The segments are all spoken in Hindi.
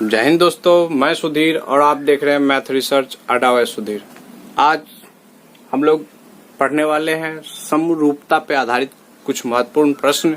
जय हिंद दोस्तों, मैं सुधीर और आप देख रहे हैं मैथ रिसर्च अड्डा बाय सुधीर। आज हम लोग पढ़ने वाले हैं समरूपता पे आधारित कुछ महत्वपूर्ण प्रश्न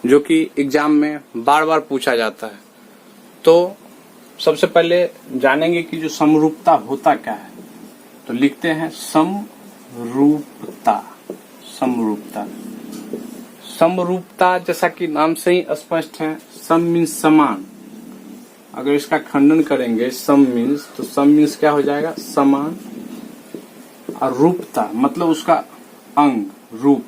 जो कि एग्जाम में बार बार पूछा जाता है। तो सबसे पहले जानेंगे कि जो समरूपता होता क्या है। तो लिखते हैं समरूपता। समरूपता समरूपता जैसा कि नाम से ही स्पष्ट है, सम मीन्स समान। अगर इसका खंडन करेंगे सम मीन्स, तो सम मीन्स क्या हो जाएगा? समान। और रूपता मतलब उसका अंग, रूप,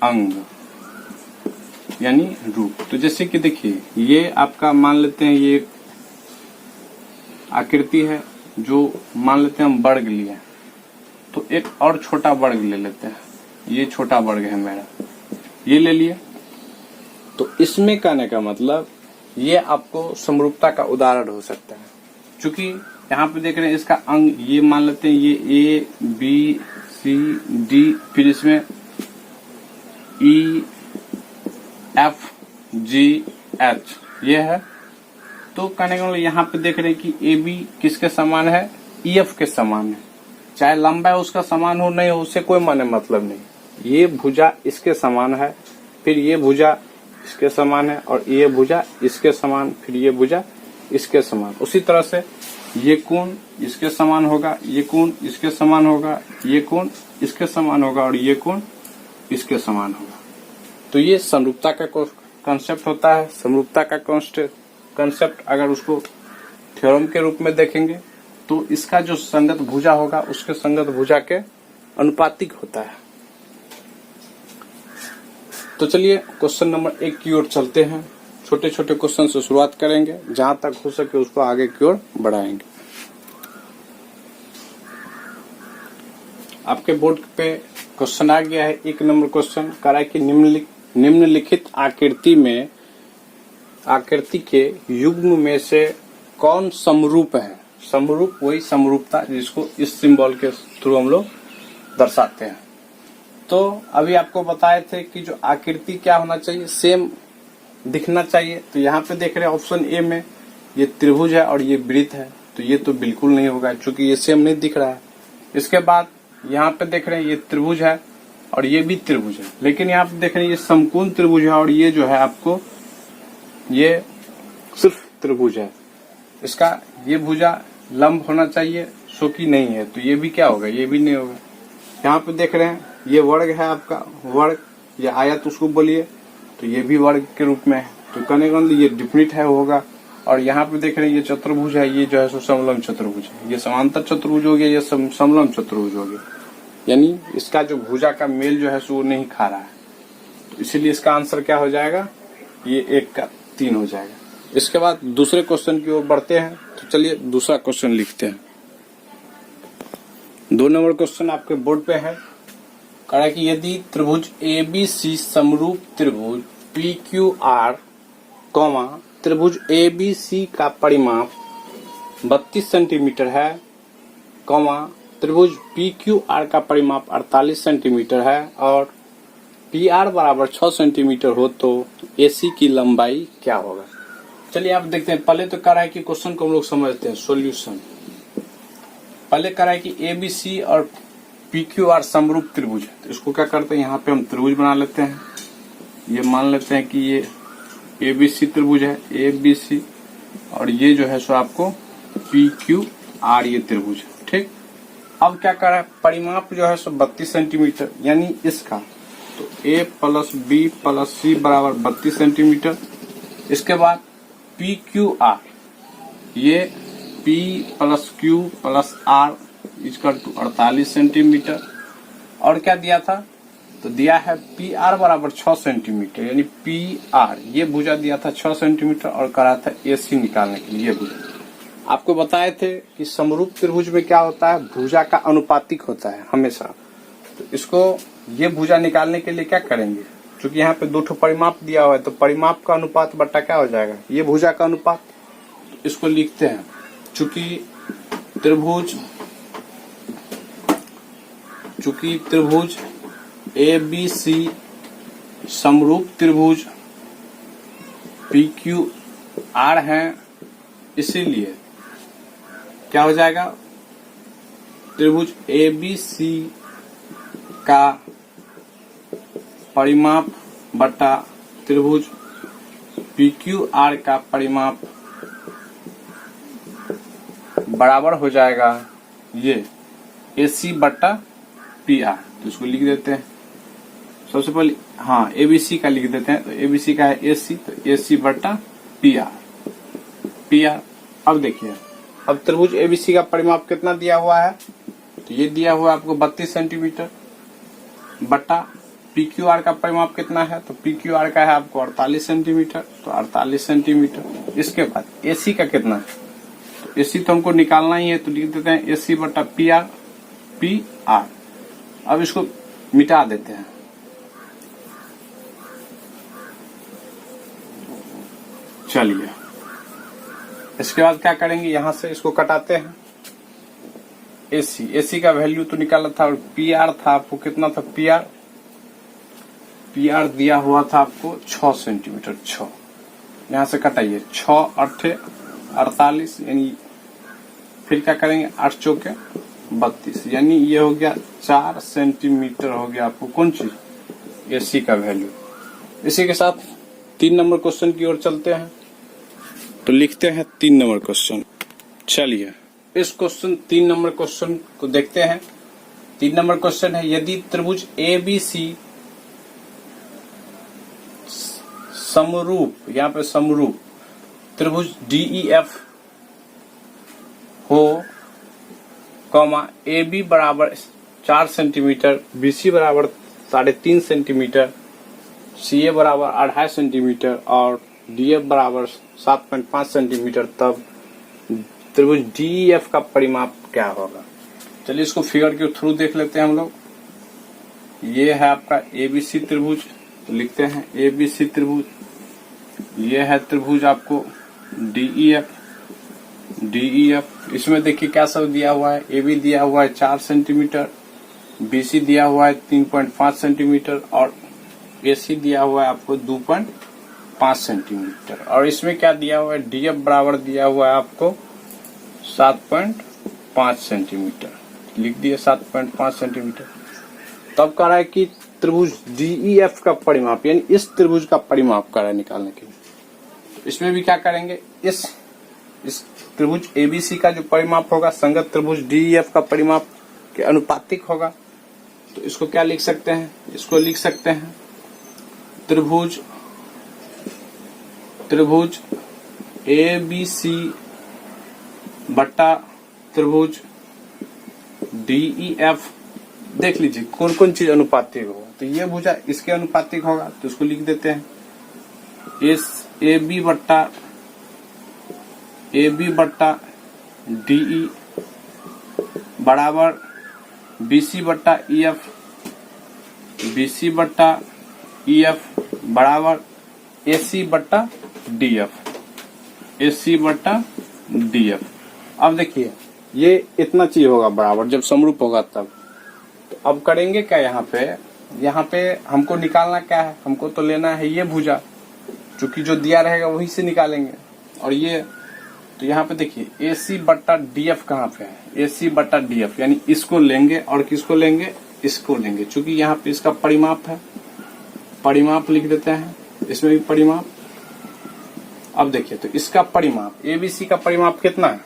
अंग यानी रूप। तो जैसे कि देखिए, ये आपका मान लेते हैं ये आकृति है, जो मान लेते हैं हम वर्ग लिया। तो एक और छोटा वर्ग ले लेते हैं, ये छोटा वर्ग है मेरा, ये ले लिए। तो इसमें कहने का मतलब ये आपको समरूपता का उदाहरण हो सकता है। क्योंकि यहाँ पे देख रहे हैं इसका अंग, ये मान लेते हैं ये ए बी सी डी, फिर इसमें ई एफ जी एच ये है। तो कहने का मतलब यहाँ पे देख रहे हैं कि ए बी किसके समान है? ई एफ के समान है। चाहे लंबा उसका समान हो नहीं हो, उससे कोई माने मतलब नहीं। ये भुजा इसके समान है, फिर ये भुजा इसके समान है, और ये भुजा इसके समान, फिर ये भुजा इसके समान। उसी तरह से ये कोण इसके समान होगा, ये कोण इसके समान होगा, ये कोण इसके समान होगा, और ये कोण इसके समान होगा। तो ये समरूपता का कॉन्सेप्ट होता है। समरूपता का कॉन्सेप्ट अगर उसको थ्योरम के रूप में देखेंगे तो इसका जो संगत भुजा होगा उसके संगत भुजा के अनुपातिक होता है। तो चलिए क्वेश्चन नंबर 1 की ओर चलते हैं। छोटे छोटे क्वेश्चन से शुरुआत करेंगे, जहां तक हो सके उसको आगे की ओर बढ़ाएंगे। आपके बोर्ड पे क्वेश्चन आ गया है। 1 नंबर क्वेश्चन कह रहा है कि निम्नलिखित आकृति के युग्म में से कौन समरूप है? समरूप वही समरूपता जिसको इस सिंबल के थ्रू हम लोग दर्शाते हैं। तो अभी आपको बताए थे कि जो आकृति क्या होना चाहिए, सेम दिखना चाहिए। तो यहाँ पे देख रहे हैं ऑप्शन ए में ये त्रिभुज है और ये वृत्त है, तो ये तो बिल्कुल नहीं होगा क्योंकि ये सेम नहीं दिख रहा है। इसके बाद यहाँ पे देख रहे हैं ये त्रिभुज है और ये भी त्रिभुज है, लेकिन यहाँ पे देख रहे हैं ये समकोण त्रिभुज है और ये जो है आपको ये सिर्फ त्रिभुज है। इसका ये भुजा लंब होना चाहिए, सो कि नहीं है, तो ये भी क्या होगा? ये भी नहीं होगा। यहाँ पे देख रहे हैं ये वर्ग है आपका, वर्ग या आयत उसको बोलिए, तो ये भी वर्ग के रूप में है। तो कहने का मतलब ये डिफिनिट है होगा। और यहाँ पे देख रहे हैं ये चतुर्भुज है, ये जो है सो समलंब चतुर्भुज है। ये समांतर चतुर्भुज हो गया, ये समलंब चतुर्भुज हो गया। यानी इसका जो भुजा का मेल जो है सो नहीं खा रहा है, तो इसीलिए इसका आंसर क्या हो जाएगा? ये 1 का 3 हो जाएगा। इसके बाद दूसरे क्वेश्चन की ओर बढ़ते हैं। तो चलिए दूसरा क्वेश्चन लिखते हैं। 2 नंबर क्वेश्चन आपके बोर्ड पे है। कह रहा है कि यदि त्रिभुज ABC समरूप त्रिभुज PQR, त्रिभुज ABC का परिमाप 32 सेंटीमीटर है, त्रिभुज PQR का परिमाप 48 सेंटीमीटर है, और PR बराबर 6 सेंटीमीटर हो, तो AC की लंबाई क्या होगा? चलिए आप देखते हैं। पहले तो कह रहा है कि क्वेश्चन को हम लोग समझते हैं, सॉल्यूशन। पहले कह रहा है कि ABC और PQR समरूप त्रिभुज है, तो इसको क्या करते हैं, यहाँ पे हम त्रिभुज बना लेते हैं। ये मान लेते हैं कि ये ABC त्रिभुज है, ABC, और ये जो है सो आपको PQR ये त्रिभुज है। ठीक, अब क्या कर रहा है, परिमाप जो है सो 32 सेंटीमीटर, यानी इसका तो A plus B plus C बराबर 32 सेंटीमीटर। इसके बाद PQR, ये P plus Q plus R equal to 48 centimetre. और क्या दिया था? तो दिया है PR बराबर 6 सेंटीमीटर, यानी PR ये भुजा दिया था 6 सेंटीमीटर, और करा था AC निकालने के लिए भुजा। आपको बताए थे कि समरूप त्रिभुज में क्या होता है, भुजा का अनुपातिक होता है हमेशा। तो इसको ये भुजा निकालने के लिए क्या करेंगे, क्योंकि यहाँ पे 2 ठो परिमाप दिया हुआ है, तो परिमाप का अनुपात बट्टा क्या हो जाएगा? ये भुजा का अनुपात। तो इसको लिखते हैं, चूंकि त्रिभुज ABC समरूप त्रिभुज PQR आर हैं, इसीलिए क्या हो जाएगा, त्रिभुज ABC का परिमाप बटा त्रिभुज PQR का परिमाप बराबर हो जाएगा ये AC बटा PR। तो इसको लिख देते हैं सबसे पहले, हाँ ABC का लिख देते हैं। तो ABC का है AC, तो AC बटा PR। अब देखिए, अब त्रिभुज ABC का परिमाप कितना दिया हुआ है, तो ये दिया हुआ है आपको 32 सेंटीमीटर बटा PQR का परिमाप कितना है, तो PQR का है आपको 48 सेंटीमीटर, तो 48 सेंटीमीटर। इसके बाद AC का कितना है, तो AC तो हमको निकालना ही है, तो लिख देते हैं AC बटा PR। अब इसको मिटा देते हैं। चलिए, इसके बाद क्या करेंगे, यहां से इसको कटाते हैं। AC का वैल्यू तो निकाला था, और PR था आपको कितना था, PR दिया हुआ था आपको 6 सेंटीमीटर। 6 यहां से कटाइए, 6 8 48, यानी फिर क्या करेंगे, 8 चौके 32, यानी ये हो गया 4 सेंटीमीटर हो गया आपको कौन चीज, AC का वैल्यू। इसी के साथ 3 नंबर क्वेश्चन की ओर चलते हैं। तो लिखते हैं 3 नंबर क्वेश्चन। चलिए, इस क्वेश्चन 3 नंबर क्वेश्चन को देखते हैं। 3 नंबर क्वेश्चन है, यदि त्रिभुज ABC समरूप, यहाँ पे समरूप त्रिभुज DEF हो, AB बराबर 4 सेंटीमीटर, BC बराबर 3.5 सेंटीमीटर, CA बराबर 2.5 सेंटीमीटर और DF बराबर 7.5 सेंटीमीटर, तब त्रिभुज DEF का परिमाप क्या होगा। चलिए, इसको फिगर के थ्रू देख लेते हैं हम लोग। ये है आपका ABC त्रिभुज, तो लिखते हैं ABC त्रिभुज। ये है त्रिभुज आपको DEF। इसमें देखिए क्या सब दिया हुआ है, AB दिया हुआ है 4 सेंटीमीटर, BC दिया हुआ है 3.5 सेंटीमीटर और AC दिया हुआ है आपको 2.5 सेंटीमीटर। और इसमें क्या दिया हुआ है, DF बराबर दिया हुआ है आपको 7.5 सेंटीमीटर, लिख दिए 7.5 सेंटीमीटर। तब कह रहा है कि त्रिभुज DEF का परिमाप, यानी इस त्रिभुज का परिमाप कर रहा है निकालने के लिए। इसमें भी क्या करेंगे, इस त्रिभुज ABC का जो परिमाप होगा संगत त्रिभुज DEF का परिमाप के अनुपातिक होगा। तो इसको क्या लिख सकते हैं, इसको लिख सकते हैं त्रिभुज ABC बटा त्रिभुज DEF। देख लीजिए कौन कौन चीज अनुपातिक होगा, तो ये भुजा इसके अनुपातिक होगा, तो इसको लिख देते हैं AB बट्टा DE बराबर BC बट्टा EF बराबर AC बट्टा DF। अब देखिए, ये इतना चीज होगा बराबर, जब समरूप होगा तब। तो अब करेंगे क्या, यहाँ पे हमको निकालना क्या है, हमको तो लेना है ये भुजा, चूंकि जो दिया रहेगा वही से निकालेंगे। और ये तो यहाँ पे देखिए AC बट्टा DF कहाँ पे है, AC बट्टा DF, यानी इसको लेंगे और किसको लेंगे, इसको लेंगे, चूंकि यहाँ पे इसका परिमाप है, परिमाप लिख देते हैं, इसमें भी परिमाप। अब देखिए, तो इसका परिमाप ABC का परिमाप कितना है,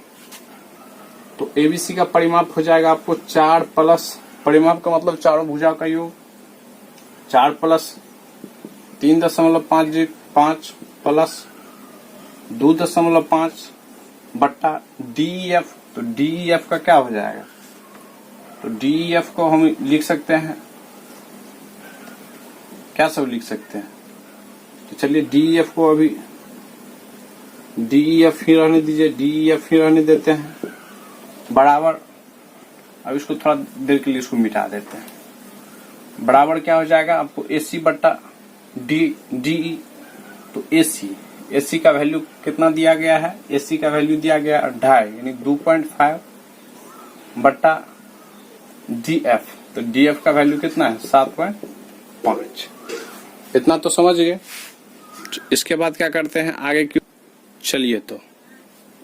तो ABC का परिमाप हो जाएगा आपको 4 प्लस, परिमाप का मतलब चारों भुजा का योग, 4 प्लस 3.5 प्लस 2.5 बट्टा DEF। तो DEF का क्या हो जाएगा, तो DEF को हम लिख सकते हैं, क्या सब लिख सकते हैं, तो चलिए DEF को अभी DEF ही रहने दीजिए, DEF ही रहने देते हैं बराबर। अब इसको थोड़ा देर के लिए इसको मिटा देते हैं। बराबर क्या हो जाएगा आपको AC बट्टा DE। तो AC का वैल्यू कितना दिया गया है, AC का वैल्यू दिया गया 2.5 यानी 2.5 बट्टा DF। तो DF का वैल्यू कितना है 7.5। इतना तो समझ गए। इसके बाद क्या करते हैं आगे की। चलिए तो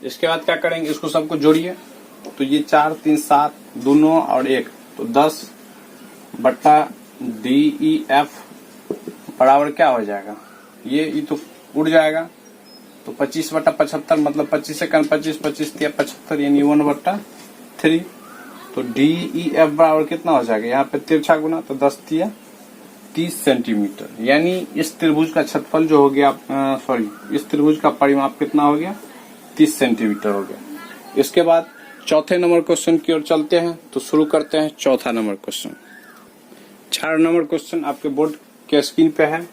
इसके बाद क्या करेंगे, इसको सबको जोड़िए। तो ये 4 3 7 दोनों और 1 तो 10 बट्टा DEF बराबर क्या हो जाएगा, ये तो उड़ जाएगा। तो 25 बट्टा 75 मतलब 25 से 25 25 या 75 यानी 1/3। तो DEF बराबर कितना हो जाएगा, यहाँ पे तिरछा गुना तो 10 तिया 30 सेंटीमीटर। यानी इस त्रिभुज का क्षेत्रफल जो हो गया, इस त्रिभुज का परिमाप कितना हो गया, 30 सेंटीमीटर हो गया। इसके बाद चौथे नंबर क्वेश्चन की ओर चलते हैं। तो शुरू करते हैं चौथा नंबर क्वेश्चन। 4 नंबर क्वेश्चन आपके बोर्ड के स्क्रीन पे है।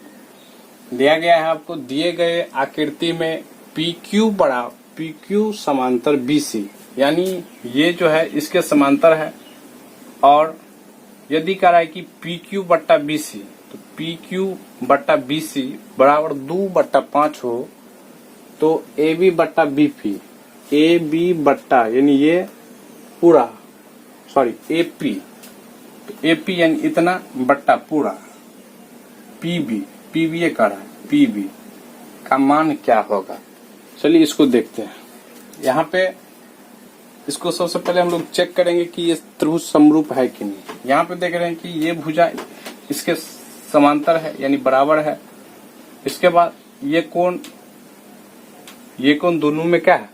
दिया गया है आपको, दिए गए आकृति में PQ समांतर BC, यानी ये जो है इसके समांतर है। और यदि कह रहा है कि PQ बट्टा BC, तो PQ बट्टा BC बराबर 2/5 हो तो AB बट्टा BP, AB बट्टा यानी ये पूरा AP, तो AP यानी इतना बट्टा पूरा PB ये कह रहा है, PB का मान क्या होगा। चलिए इसको देखते हैं। यहाँ पे इसको सबसे पहले हम लोग चेक करेंगे कि ये त्रिभुज समरूप है कि नहीं। यहाँ पे देख रहे हैं कि ये भुजा इसके समांतर है यानी बराबर है। इसके बाद ये कोण दोनों में क्या है,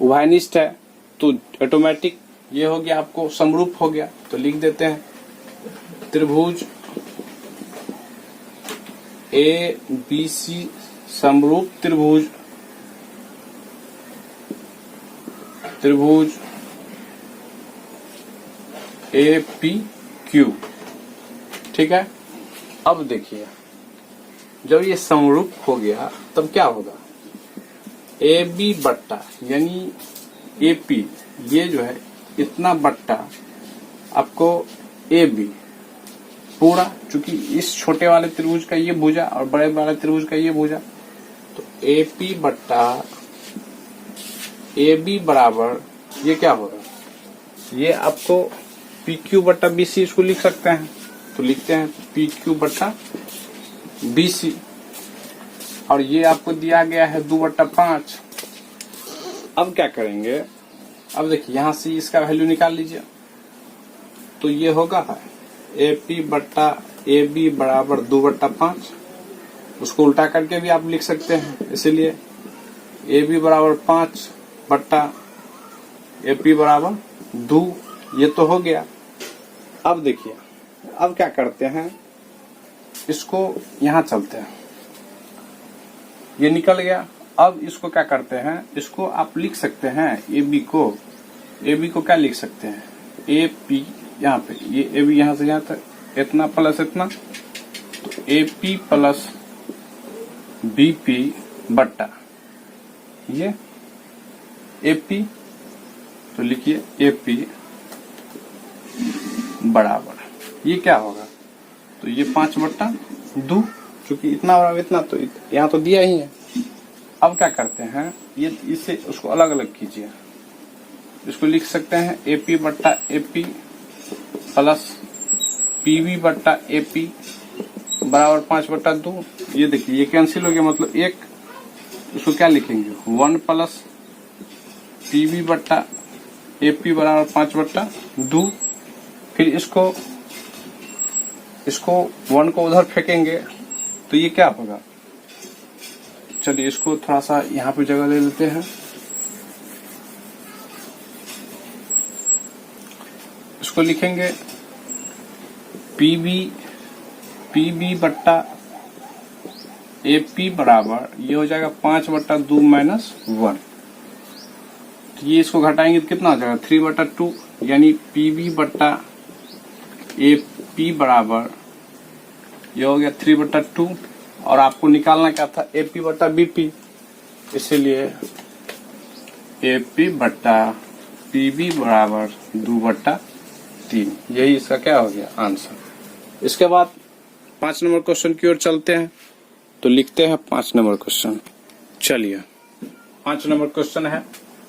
उभयनिष्ठ है। तो ऑटोमेटिक ये हो गया आपको समरूप हो गया। तो लिख देते हैं त्रिभुज ABC समरूप त्रिभुज APQ। ठीक है। अब देखिए जब ये समरूप हो गया तब क्या होगा, AB बट्टा यानी AP ये जो है इतना बट्टा आपको AB पूरा, चूंकि इस छोटे वाले त्रिभुज का ये भुजा और बड़े वाले त्रिभुज का ये भुजा, तो AP बट्टा AB बराबर ये क्या होगा, ये आपको PQ बट्टा BC इसको लिख सकते हैं। तो लिखते हैं PQ बट्टा BC और ये आपको दिया गया है 2/5। अब क्या करेंगे, अब देखिए यहां से इसका वैल्यू निकाल लीजिए। तो ये होगा AP बट्टा AB बराबर 2/5। उसको उल्टा करके भी आप लिख सकते हैं, इसीलिए AB बराबर 5 बट्टा AP बराबर 2। ये तो हो गया। अब देखिए अब क्या करते हैं, इसको यहां चलते हैं, ये निकल गया। अब इसको क्या करते हैं, इसको आप लिख सकते हैं AB को क्या लिख सकते हैं, AP यहाँ पे ये AB यहाँ से यहाँ तक इतना प्लस इतना, तो AP प्लस BP बट्टा ये AP। तो लिखिए AP बराबर ये क्या होगा, तो ये 5/2, क्योंकि इतना बराबर इतना, तो यहाँ तो दिया ही है। अब क्या करते हैं, ये इसे उसको अलग अलग कीजिए। इसको लिख सकते हैं AP बट्टा AP प्लस PB बट्टा AP बराबर 5/2। ये देखिए ये कैंसिल हो गया, मतलब एक, इसको क्या लिखेंगे 1 प्लस PB बट्टा AP बराबर 5/2। फिर इसको 1 को उधर फेंकेंगे तो ये क्या होगा। चलिए इसको थोड़ा सा यहाँ पे जगह ले लेते हैं। इसको लिखेंगे PB बट्टा AP बराबर ये हो जाएगा 5/2 माइनस 1। तो ये इसको घटाएंगे तो कितना हो जाएगा 3/2, यानी PB बट्टा AP बराबर ये हो गया 3/2। और आपको निकालना क्या था AP बट्टा BP, इसीलिए AP बट्टा PB बराबर 2/3। यही इसका क्या हो गया आंसर। इसके बाद 5 नंबर क्वेश्चन की ओर चलते हैं। तो लिखते हैं 5 नंबर क्वेश्चन। चलिए 5 नंबर क्वेश्चन है,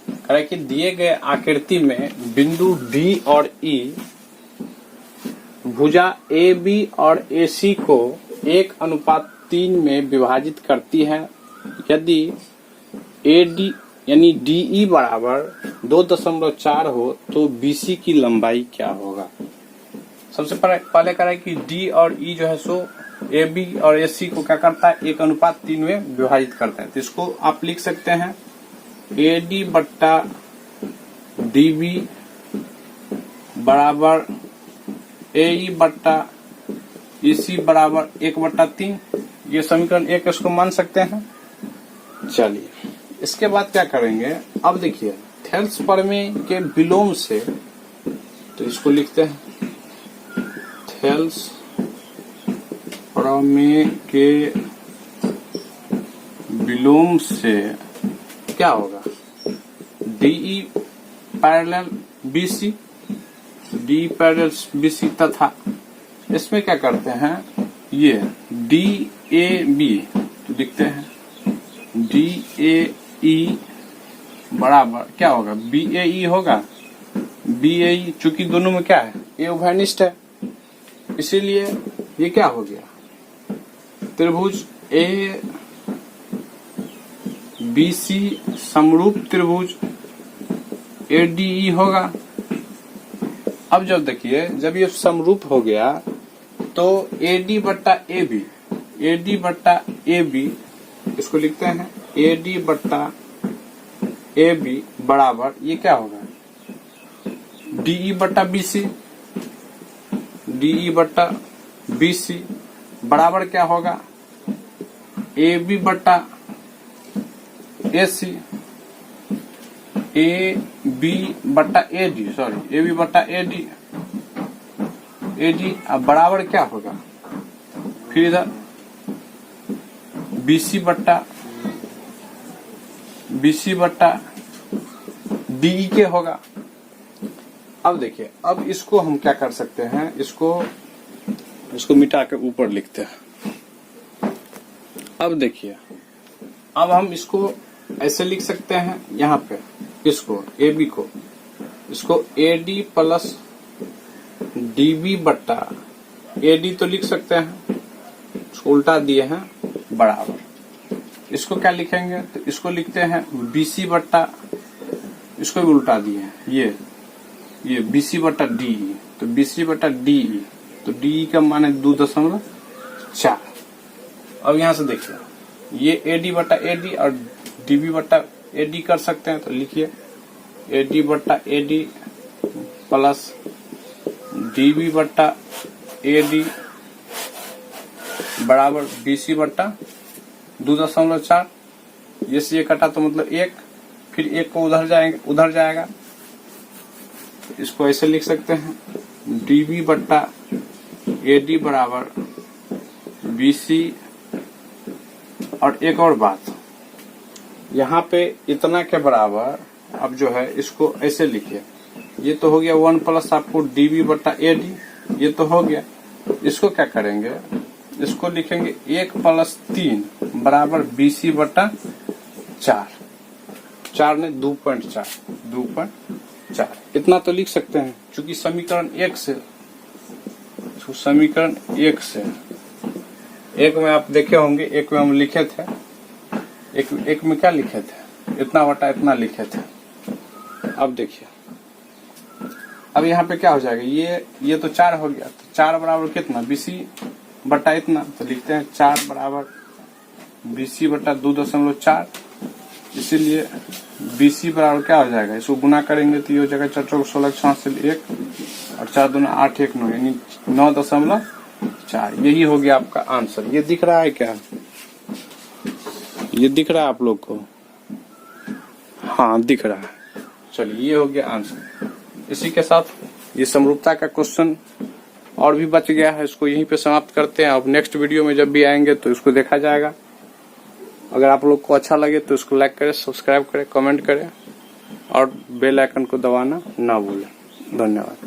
कह रहा है कि दिए गए आकृति में बिंदु D और E भुजा AB और AC को 1:3 में विभाजित करती है। यदि AD यानी DE बराबर 2.4 हो तो BC की लंबाई क्या होगा। सबसे पहले करें कि D और E जो है सो AB और AC को क्या करता है, 1:3 में विभाजित करता है। तो इसको आप लिख सकते हैं AD बट्टा DB बराबर AE बट्टा EC बराबर 1/3। ये समीकरण 1 इसको मान सकते हैं। चलिए इसके बाद क्या करेंगे, अब देखिए थेल्स प्रमेय के विलोम से, तो इसको लिखते हैं थेल्स प्रमेय के विलोम से क्या होगा, DE parallel BC, DE parallel BC तथा इसमें क्या करते हैं, ये DAB तो लिखते हैं DAE बराबर क्या होगा, BAE होगा। BAE चूंकि दोनों में क्या है, ए उभयनिष्ठ है, इसीलिए ये क्या हो गया, त्रिभुज ABC समरूप त्रिभुज ADE होगा। अब जब देखिए जब ये समरूप हो गया तो AD बट्टा AB इसको लिखते हैं AD बट्टा AB बराबर ये क्या होगा, DE बट्टा BC बराबर क्या होगा, AB बट्टा AC, AB बट्टा AD अब बराबर क्या होगा, फिर इधर BC बट्टा DE के होगा। अब देखिए अब इसको हम क्या कर सकते हैं, इसको मिटा के ऊपर लिखते हैं। अब देखिए अब हम इसको ऐसे लिख सकते हैं, यहाँ पे इसको AB को, इसको AD प्लस DB बट्टा AD तो लिख सकते हैं, इसको उल्टा दिए हैं बराबर, इसको क्या लिखेंगे, तो इसको लिखते हैं BC बट्टा, इसको भी उल्टा दिए हैं, ये BC बट्टा DE, तो BC बट्टा DE, तो DE का मान है 2.4। अब यहां से देखिए ये AD बट्टा AD और DB बट्टा AD कर सकते हैं, तो लिखिए AD बट्टा AD प्लस DB बट्टा AD बराबर BC बट्टा 2.4। ये से ये कटा तो मतलब 1, फिर 1 को उधर जाएगा, इसको ऐसे लिख सकते हैं DB बट्टा AD बराबर BC। और एक और बात, यहाँ पे इतना के बराबर अब जो है इसको ऐसे लिखिए, ये तो हो गया 1 प्लस आपको DB बट्टा AD, ये तो हो गया। इसको क्या करेंगे, इसको लिखेंगे 1 प्लस 3 बराबर BC बट्टा 4 ने 2.4 इतना तो लिख सकते हैं। चूंकि समीकरण 1 से, इसको समीकरण 1 से, एक में आप देखे होंगे, एक में हम लिखे थे, एक में क्या लिखे थे, इतना बटा इतना लिखे थे। अब देखिए अब यहाँ पे क्या हो जाएगा, ये तो 4 हो गया, तो 4 बराबर कितना, BC बटा इतना, तो लिखते हैं 4 बराबर BC बटा 2.4। इसीलिए BC बराबर क्या हो जाएगा, इसको गुना करेंगे तो ये हो जाएगा 4 चौक 16 6 से 1 और 4 दूना 8 1 9 यानी 9.4। यही हो गया आपका आंसर। ये दिख रहा है क्या, ये दिख रहा है आप लोग को, हाँ दिख रहा है। चलिए ये हो गया आंसर। इसी के साथ ये समरूपता का क्वेश्चन और भी बच गया है, इसको यहीं पे समाप्त करते हैं। अब नेक्स्ट वीडियो में जब भी आएंगे तो इसको देखा जाएगा। अगर आप लोग को अच्छा लगे तो इसको लाइक करें, सब्सक्राइब करें, कमेंट करें और बेल आइकन को दबाना ना भूलें। धन्यवाद।